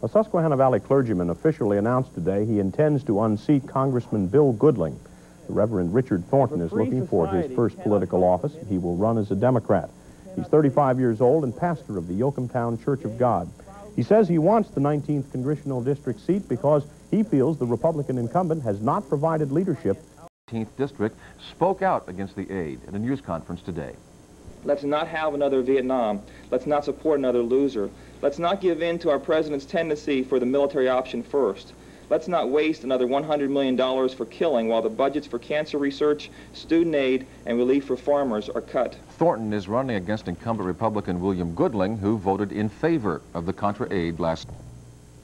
A Susquehanna Valley clergyman officially announced today he intends to unseat Congressman Bill Goodling. The Reverend Richard Thornton is looking for his first political office. He will run as a Democrat. He's 35 years old and pastor of the Yoakumtown Church of God. He says he wants the 19th Congressional District seat because he feels the Republican incumbent has not provided leadership. The 19th District spoke out against the aid at a news conference today. Let's not have another Vietnam. Let's not support another loser. Let's not give in to our president's tendency for the military option first. Let's not waste another $100 million for killing while the budgets for cancer research, student aid, and relief for farmers are cut. Thornton is running against incumbent Republican William Goodling, who voted in favor of the Contra aid last.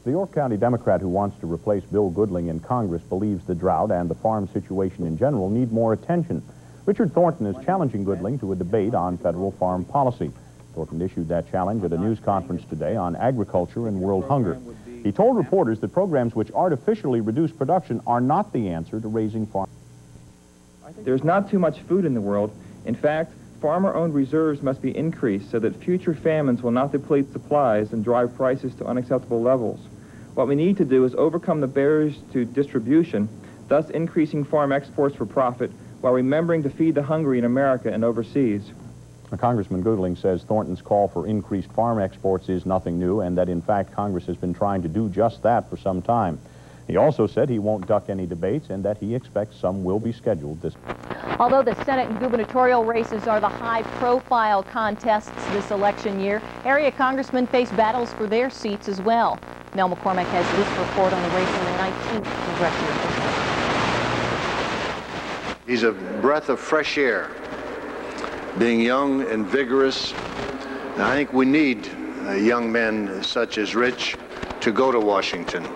The York County Democrat who wants to replace Bill Goodling in Congress believes the drought and the farm situation in general need more attention. Richard Thornton is challenging Goodling to a debate on federal farm policy. Thornton issued that challenge at a news conference today on agriculture and world hunger. He told reporters that programs which artificially reduce production are not the answer to raising farm. There's not too much food in the world. In fact, farmer-owned reserves must be increased so that future famines will not deplete supplies and drive prices to unacceptable levels. What we need to do is overcome the barriers to distribution, thus increasing farm exports for profit, while remembering to feed the hungry in America and overseas. Congressman Goodling says Thornton's call for increased farm exports is nothing new and that, in fact, Congress has been trying to do just that for some time. He also said he won't duck any debates and that he expects some will be scheduled this. Although the Senate and gubernatorial races are the high-profile contests this election year, area congressmen face battles for their seats as well. Mel McCormack has this report on the race in the 19th Congressional District. He's a breath of fresh air, being young and vigorous. And I think we need young men such as Rich to go to Washington.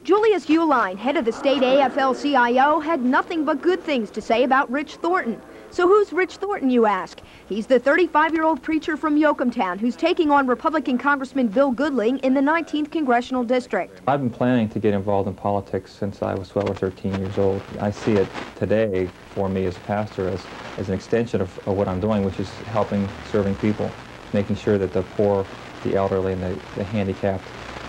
Julius Uline, head of the state AFL-CIO, had nothing but good things to say about Rich Thornton. So who's Rich Thornton, you ask? He's the 35-year-old preacher from Yoakumtown who's taking on Republican Congressman Bill Goodling in the 19th Congressional District. I've been planning to get involved in politics since I was 12 or 13 years old. I see it today for me as a pastor as an extension of what I'm doing, which is helping, serving people, making sure that the poor, the elderly, and the handicapped,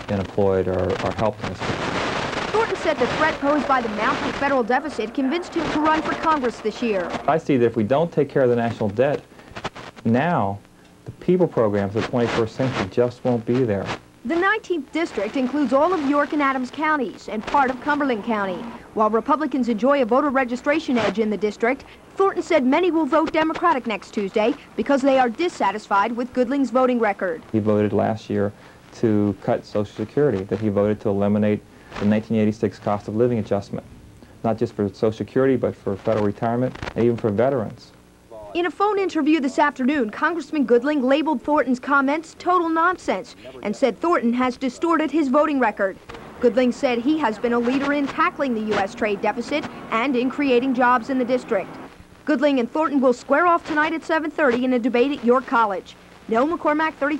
unemployed are helped in this country. Thornton said the threat posed by the mounting federal deficit convinced him to run for Congress this year. I see that if we don't take care of the national debt, now the people programs of the 21st century just won't be there. The 19th District includes all of York and Adams counties and part of Cumberland County. While Republicans enjoy a voter registration edge in the district, Thornton said many will vote Democratic next Tuesday because they are dissatisfied with Goodling's voting record. He voted last year to cut Social Security, that he voted to eliminate the 1986 cost of living adjustment, not just for Social Security, but for federal retirement and even for veterans. In a phone interview this afternoon, Congressman Goodling labeled Thornton's comments total nonsense and said Thornton has distorted his voting record. Goodling said he has been a leader in tackling the U.S. trade deficit and in creating jobs in the district. Goodling and Thornton will square off tonight at 7:30 in a debate at York College. Nell McCormack, 30.